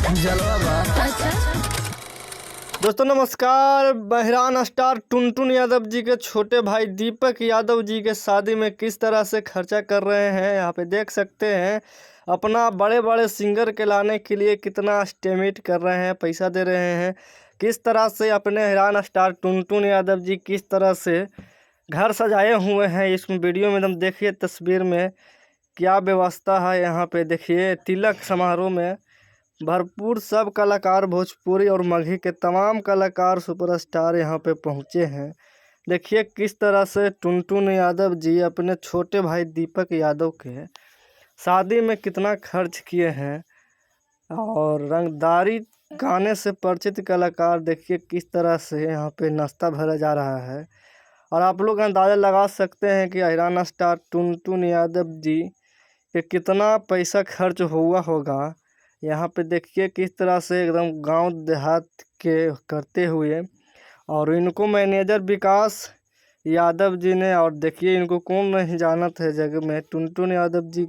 जलवा बा। अच्छा। दोस्तों नमस्कार। बहरान स्टार टुनटुन यादव जी के छोटे भाई दीपक यादव जी के शादी में किस तरह से खर्चा कर रहे हैं यहाँ पे देख सकते हैं। अपना बड़े बड़े सिंगर के लाने के लिए कितना एस्टिमेट कर रहे हैं, पैसा दे रहे हैं। किस तरह से अपने बहरान स्टार टुनटुन यादव जी किस तरह से घर सजाए हुए हैं इस वीडियो में एकदम देखिए। तस्वीर में क्या व्यवस्था है यहाँ पे देखिए। तिलक समारोह में भरपूर सब कलाकार, भोजपुरी और मगही के तमाम कलाकार सुपरस्टार यहाँ पे पहुँचे हैं। देखिए किस तरह से टुनटुन यादव जी अपने छोटे भाई दीपक यादव के शादी में कितना खर्च किए हैं। और रंगदारी गाने से परिचित कलाकार देखिए किस तरह से यहाँ पे नाश्ता भरा जा रहा है। और आप लोग अंदाज़ा लगा सकते हैं कि बहरान स्टार टुनटुन यादव जी पे कितना पैसा खर्च हुआ होगा। यहाँ पे देखिए किस तरह से एकदम गांव देहात के करते हुए, और इनको मैनेजर विकास यादव जी ने, और देखिए इनको कौन नहीं जानत है जगह में, टुनटुन यादव जी